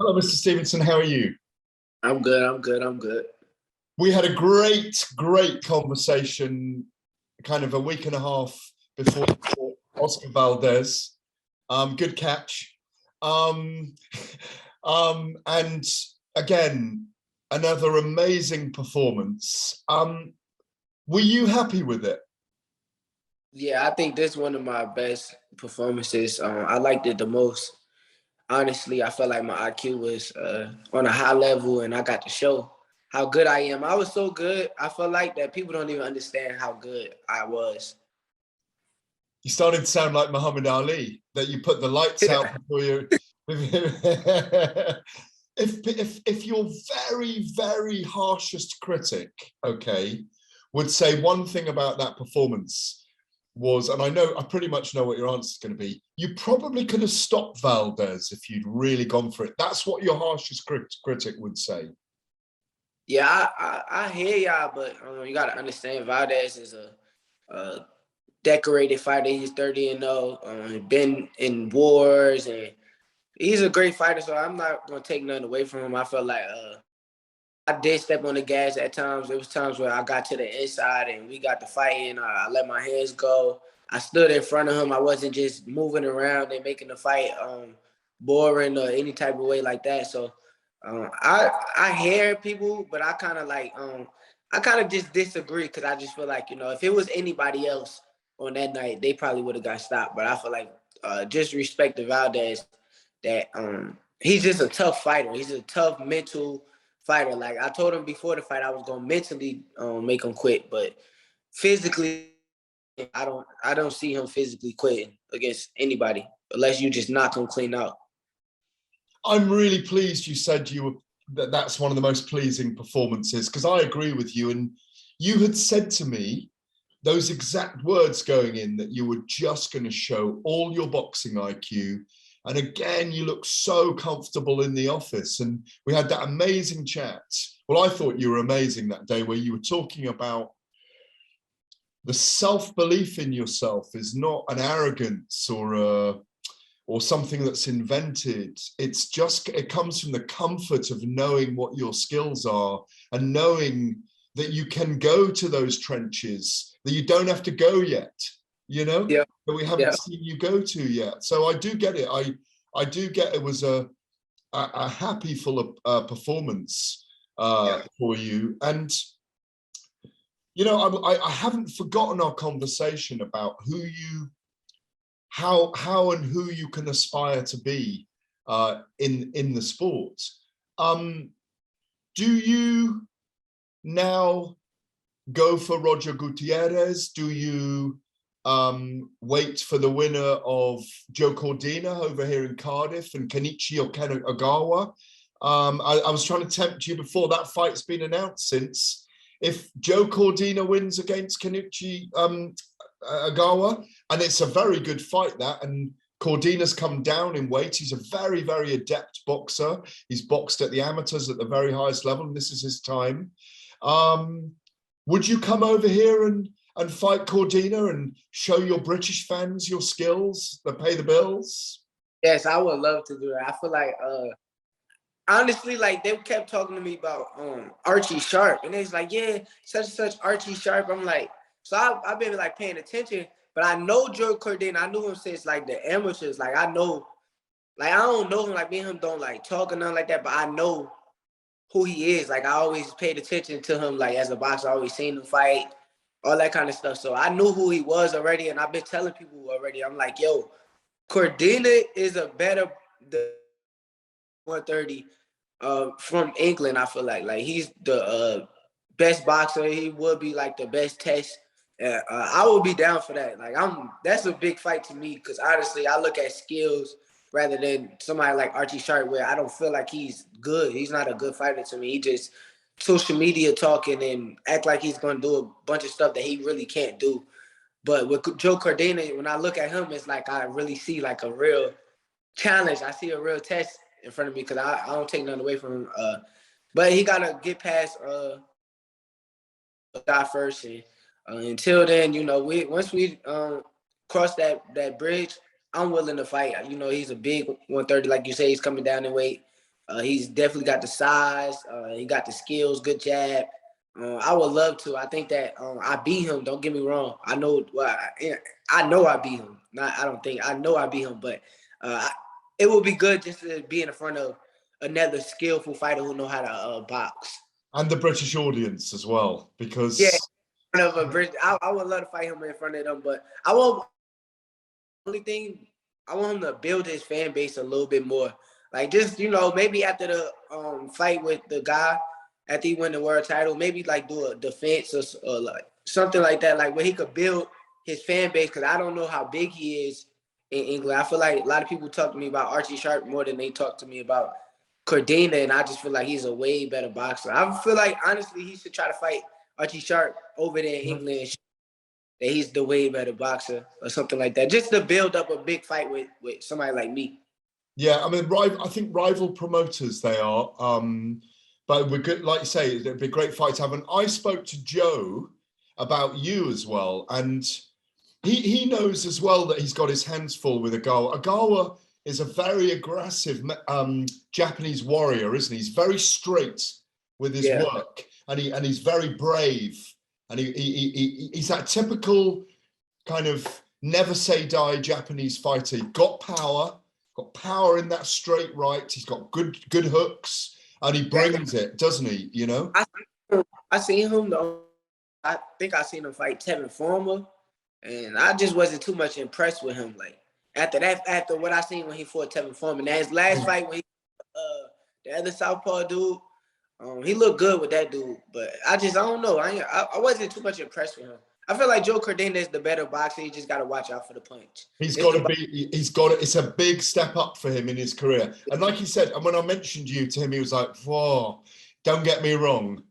Hello, Mr. Stevenson. How are you? I'm good. I'm good. I'm good. We had a great conversation kind of a week and a half before Oscar Valdez. Good catch. Um, and again, another amazing performance. Were you happy with it? Yeah, I think this is one of my best performances. I liked it the most. Honestly, I felt like my IQ was on a high level, and I got to show how good I am. I was so good. I feel like that people don't even understand how good I was. You started to sound like Muhammad Ali, that you put the lights out before you. If your very harshest critic, okay, would say one thing about that performance was, and I pretty much know what your answer is going to be, you probably could have stopped Valdez if you'd really gone for it. That's what your harshest critic would say. Yeah, I hear y'all, but you got to understand Valdez is a decorated fighter. He's 30-0, been in wars, and he's a great fighter. So I'm not gonna take nothing away from him. I felt like I did step on the gas at times. There was times where I got to the inside and we got to fighting. I let my hands go. I stood in front of him. I wasn't just moving around and making the fight boring or any type of way like that. So I hear people, but I kind of just disagree because I just feel like, if it was anybody else on that night, they probably would have got stopped. But I feel like just respect to Valdez that he's just a tough fighter. He's a tough mental fighter. Like I told him before the fight, I was gonna mentally make him quit, but physically, I don't see him physically quitting against anybody unless you just knock him clean out. I'm really pleased you said that's one of the most pleasing performances, because I agree with you. And you had said to me those exact words going in, that you were just going to show all your boxing IQ. And again, you look so comfortable in the office. And we had that amazing chat. Well, I thought you were amazing that day, where you were talking about the self-belief in yourself is not an arrogance or something that's invented. It comes from the comfort of knowing what your skills are and knowing that you can go to those trenches, that you don't have to go yet, Yeah. that we haven't seen you go to yet. So I do get it. I do get it was a happy full of performance for you. And I haven't forgotten our conversation about how and who you can aspire to be in the sport. Do you now go for Roger Gutierrez? Do you wait for the winner of Joe Cordina over here in Cardiff and Kenichi Ogawa? I was trying to tempt you before that fight's been announced, since if Joe Cordina wins against Kenichi Ogawa, and it's a very good fight, that, and Cordina's come down in weight. He's a very adept boxer. He's boxed at the amateurs at the very highest level, and this is his time. Would you come over here and fight Cordina and show your British fans your skills that pay the bills? Yes, I would love to do that. I feel like honestly, like they kept talking to me about Archie Sharp, and it's like, yeah, such and such Archie Sharp. I'm like, so I've been like paying attention, but I know Joe Cordina. I knew him since like the amateurs. Like I know, like I don't know him, like me and him don't like talk or nothing like that, but I know who he is. Like I always paid attention to him, like as a boxer. I always seen him fight, all that kind of stuff. So I knew who he was already, and I've been telling people already. I'm like, yo, Cordina is a better 130 from England. I feel like he's the best boxer. He would be like the best test. I would be down for that. Like that's a big fight to me, because honestly, I look at skills rather than somebody like Archie Sharp, where I don't feel like he's good. He's not a good fighter to me. He just social media talking and act like he's going to do a bunch of stuff that he really can't do. But with Joe Cordina, when I look at him, it's like I really see like a real challenge. I see a real test in front of me, because I don't take nothing away from him. But he got to get past guy first. And until then, once we cross that bridge, I'm willing to fight. He's a big 130, like you say. He's coming down in weight. He's definitely got the size. He got the skills, good jab. I would love to. I think that I beat him. Don't get me wrong. I know. Well, I know I beat him. Not. I don't think. I know I beat him. But it would be good just to be in front of another skillful fighter who know how to box. And the British audience as well, Yeah, because in front of a Brit. I would love to fight him in front of them. But I won't. Only thing I want him to build his fan base a little bit more. Like just maybe after the fight with the guy after he win the world title, maybe like do a defense or like something like that, like where he could build his fan base. Because I don't know how big he is in England. I feel like a lot of people talk to me about Archie Sharp more than they talk to me about Cordina, and I just feel like he's a way better boxer. I feel like honestly he should try to fight Archie Sharp over there in England. That he's the way better boxer or something like that, just to build up a big fight with somebody like me. yeah, I mean, I think rival promoters they are, but we're good. Like you say, it'd be a great fight to have. And I spoke to Joe about you as well, and he knows as well that he's got his hands full with Agawa. Agawa is a very aggressive Japanese warrior, isn't he? He's very straight with his work, and he's very brave. And he's that typical kind of never say die Japanese fighter. He's got power in that straight right. He's got good hooks, and he brings it, doesn't he? You know. I seen him though. I think I seen him fight Tevin Farmer, and I just wasn't too much impressed with him. Like after what I seen when he fought Tevin Farmer, and his last fight when he the other southpaw dude. He looked good with that dude, but I don't know. I wasn't too much impressed with him. I feel like Joe Cordina is the better boxer. He just got to watch out for the punch. It's a big step up for him in his career. And like he said, and when I mentioned you to him, he was like, whoa, don't get me wrong.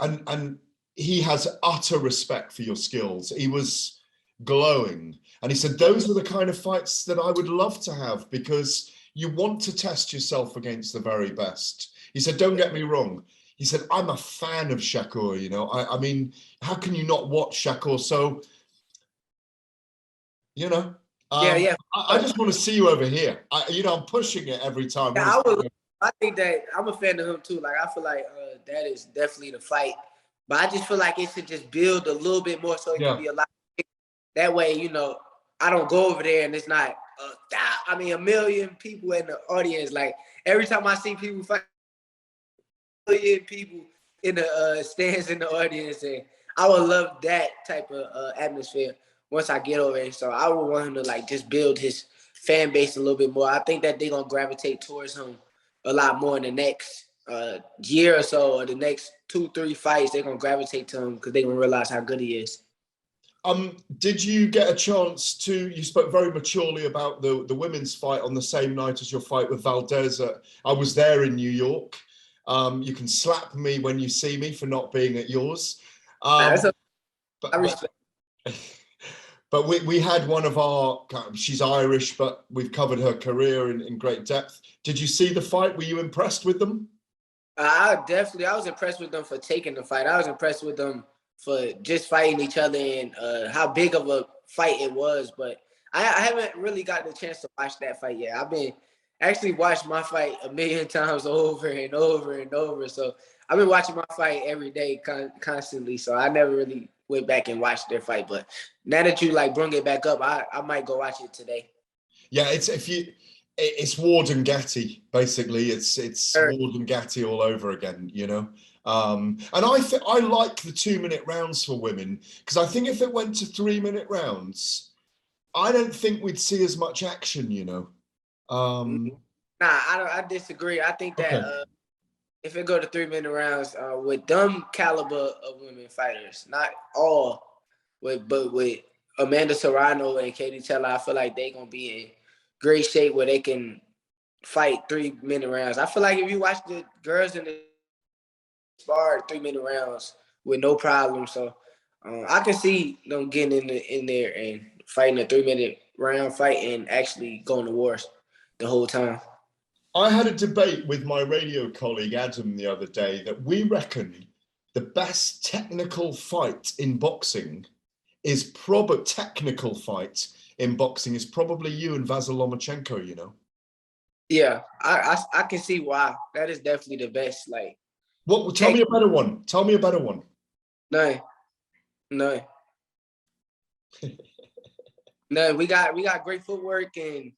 And he has utter respect for your skills. He was glowing. And he said, those are the kind of fights that I would love to have because you want to test yourself against the very best. He said, don't get me wrong. He said, I'm a fan of Shakur, you know. I mean, how can you not watch Shakur? So, you know, yeah. I just want to see you over here. I'm pushing it every time. Yeah, I think that I'm a fan of him too. Like, I feel like that is definitely the fight. But I just feel like it should just build a little bit more so it can be a lot. That way, I don't go over there and it's not, a million people in the audience. Like, every time I see people fight, people in the stands in the audience, and I would love that type of atmosphere once I get over there. So I would want him to like just build his fan base a little bit more. I think that they're gonna gravitate towards him a lot more in the next year or so, or the next 2-3 fights. They're gonna gravitate to him because they're gonna realize how good he is. Did you get a chance to? You spoke very maturely about the women's fight on the same night as your fight with Valdez. I was there in New York. You can slap me when you see me for not being at yours. But we had one of our, she's Irish, but we've covered her career in great depth. Did you see the fight? Were you impressed with them? I was impressed with them for taking the fight. I was impressed with them for just fighting each other and how big of a fight it was. But I haven't really gotten the chance to watch that fight yet. I've been actually watched my fight a million times over and over and over. So I've been watching my fight every day constantly. So I never really went back and watched their fight. But now that you like bring it back up, I might go watch it today. Yeah, it's Ward and Getty, basically. It's Ward and Getty all over again, you know. And I like the 2-minute rounds for women because I think if it went to 3-minute rounds, I don't think we'd see as much action, you know. I disagree. I think that if it go to 3-minute rounds, with them caliber of women fighters, not all, but with Amanda Serrano and Katie Taylor, I feel like they're gonna be in great shape where they can fight 3-minute rounds. I feel like if you watch the girls in the spar 3-minute rounds with no problem, so I can see them getting in there and fighting a 3-minute round fight and actually going to war the whole time. I had a debate with my radio colleague Adam the other day that we reckon the best technical fight in boxing is probably you and Vasyl Lomachenko, you know. Yeah, I can see why. That is definitely the best. Like, What? Tell me a better one. Tell me a better one. none, none, none. We got great footwork and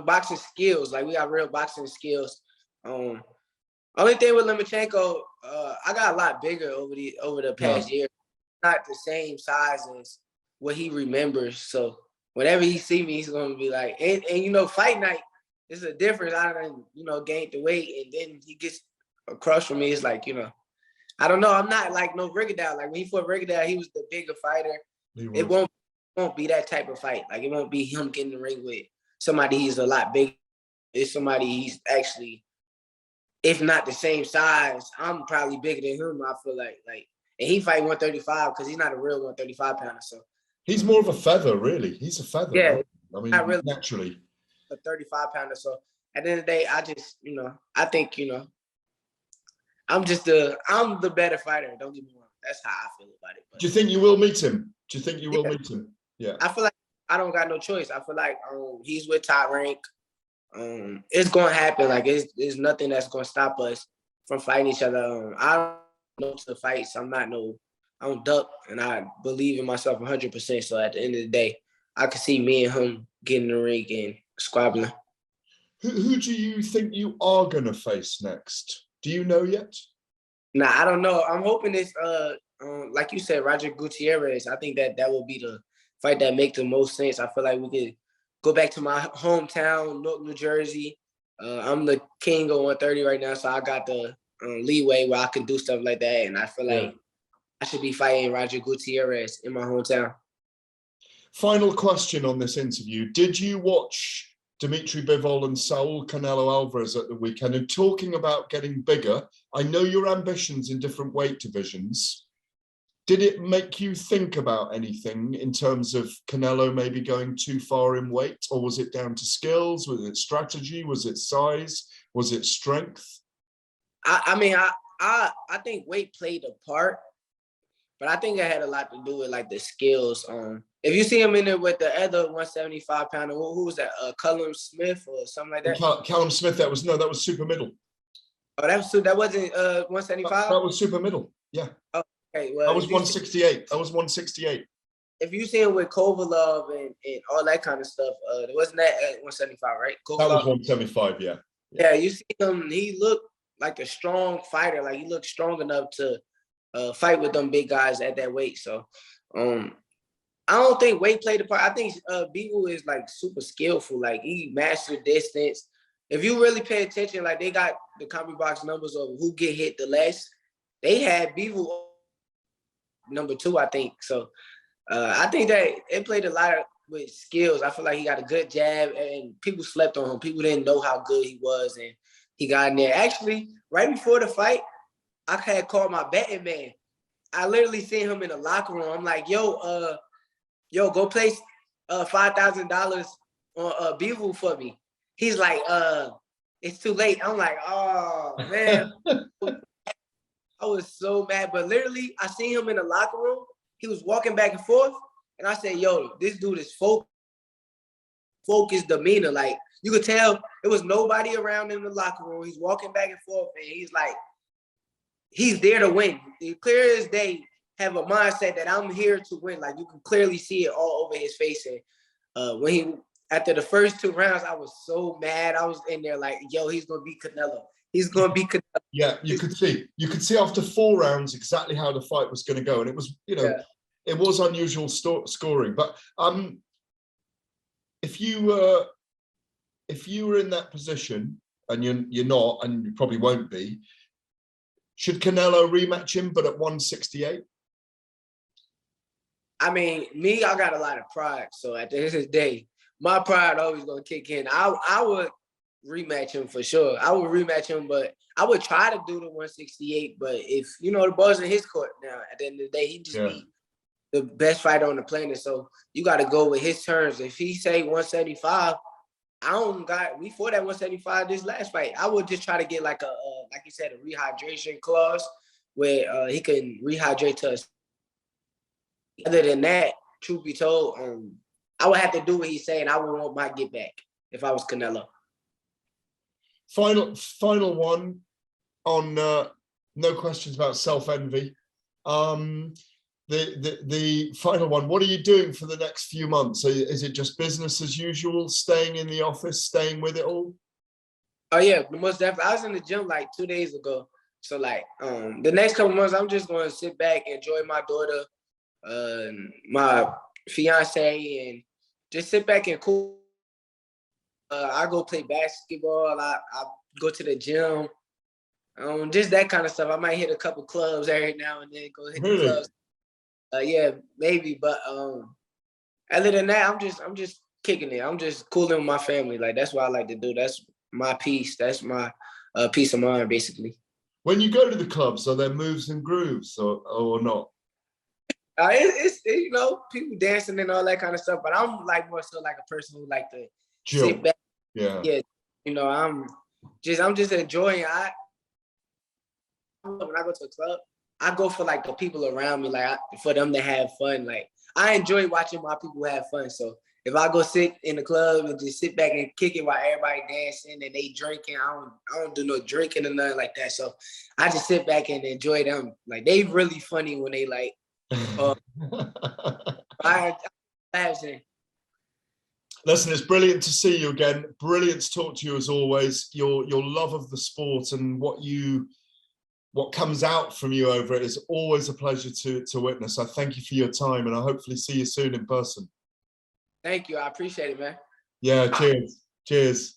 boxing skills. Like we got real boxing skills. Only thing with Lomachenko, I got a lot bigger over the past year. Not the same size as what he remembers. So whenever he see me, he's gonna be like, and fight night is a difference. I done gained the weight, and then he gets across from me. It's like I don't know. I'm not like no Rigondeaux. Like when he fought Rigondeaux, he was the bigger fighter. It won't be that type of fight. Like it won't be him getting in the ring with somebody he's a lot bigger. It's somebody he's actually, if not the same size, I'm probably bigger than him. I feel like, and he fight 135 because he's not a real 135 pounder. So he's more of a feather, really. He's a feather. Yeah, right? I mean, not really naturally. a 35 pounder. So at the end of the day, I just, I think, I'm the better fighter. Don't get me wrong. That's how I feel about it. But Do you think you will meet him? Do you think you will meet him? Yeah. I feel like I don't got no choice. I feel like he's with top rank. It's gonna happen. Like it's nothing that's gonna stop us from fighting each other. I don't know to fights. I don't duck, and I believe in myself 100%. So at the end of the day, I could see me and him getting in the ring and squabbling. Who do you think you are gonna face next? Do you know yet? Nah, I don't know. I'm hoping it's like you said, Roger Gutierrez. I think that will be the fight that makes the most sense. I feel like we could go back to my hometown, Newark, New Jersey. I'm the king of 130 right now, so I got the leeway where I can do stuff like that. And I feel like I should be fighting Roger Gutierrez in my hometown. Final question on this interview. Did you watch Dimitri Bivol and Saul Canelo Alvarez at the weekend? And talking about getting bigger, I know your ambitions in different weight divisions. Did it make you think about anything in terms of Canelo maybe going too far in weight? Or was it down to skills? Was it strategy? Was it size? Was it strength? I think weight played a part, but I think it had a lot to do with like the skills. If you see him in there with the other 175 pounder, who was that? Callum Smith or something like that? Callum Smith, that was super middle. Oh, that wasn't 175? That was super middle, yeah. Oh, okay, well, I was 168. I was 168. If you see him with Kovalov and all that kind of stuff, wasn't that at 175, right? Kovalov? That was 175, yeah. Yeah, you see him, he looked like a strong fighter. Like he looked strong enough to fight with them big guys at that weight. So I don't think weight played a part. I think Bivol is like super skillful. Like he mastered distance. If you really pay attention, like they got the CompuBox numbers of who get hit the less. They had Bivol number 2, I think. So I think that it played a lot with skills. I feel like he got a good jab, and people slept on him. People didn't know how good he was, and he got in there. Actually, right before the fight, I had called my betting man. I literally seen him in the locker room. I'm like, yo, go place $5,000 on Bivol for me. He's like, it's too late. I'm like, oh man. I was so mad. But literally, I seen him in the locker room. He was walking back and forth. And I said, yo, this dude is focused demeanor. Like, you could tell there was nobody around in the locker room. He's walking back and forth, and he's like, he's there to win. He clear as day have a mindset that I'm here to win. Like, you can clearly see it all over his face. And when he, after the first 2 rounds, I was so mad. I was in there like, yo, he's going to beat Canelo. He's going to beat Canelo. Yeah, you could see after 4 rounds exactly how the fight was going to go. And it was, it was unusual scoring. But if you were in that position, and you're not, and you probably won't be, should Canelo rematch him, but at 168? I mean, me, I got a lot of pride. So at the end of the day, my pride always going to kick in. I would rematch him for sure. I would rematch him, but I would try to do the 168. But if, the ball's in his court now, at the end of the day, he just be the best fighter on the planet. So you got to go with his terms. If he say 175, we fought at 175 this last fight. I would just try to get like like you said, a rehydration clause where he can rehydrate to us. Other than that, truth be told, I would have to do what he's saying. I would want my get back if I was Canelo. Final one on no questions about self-envy. The final one, what are you doing for the next few months? Is it just business as usual, staying in the office, staying with it all? Oh yeah, most definitely. I was in the gym like 2 days ago. So like the next couple months, I'm just going to sit back, enjoy my daughter, my fiance, and just sit back and cool. I go play basketball. I go to the gym. Just that kind of stuff. I might hit a couple clubs every now and then. Go hit the Really? clubs. Yeah, maybe. But other than that, I'm just kicking it. I'm just cooling with my family. Like that's what I like to do. That's my peace. That's my peace of mind, basically. When you go to the clubs, are there moves and grooves or not? It's you know, people dancing and all that kind of stuff. But I'm like more so like a person who like to Jill. sit back. Yeah. Yeah, you know, I'm just enjoying. When I go to a club, I go for like the people around me, like for them to have fun. Like I enjoy watching my people have fun. So if I go sit in the club and just sit back and kick it while everybody dancing and they drinking, I don't do no drinking or nothing like that. So I just sit back and enjoy them. Like they really funny when they like. I Listen, it's brilliant to see you again. Brilliant to talk to you as always. Your love of the sport and what comes out from you over it is always a pleasure to witness. I thank you for your time, and I hopefully see you soon in person. Thank you. I appreciate it, man. Yeah, cheers. Cheers.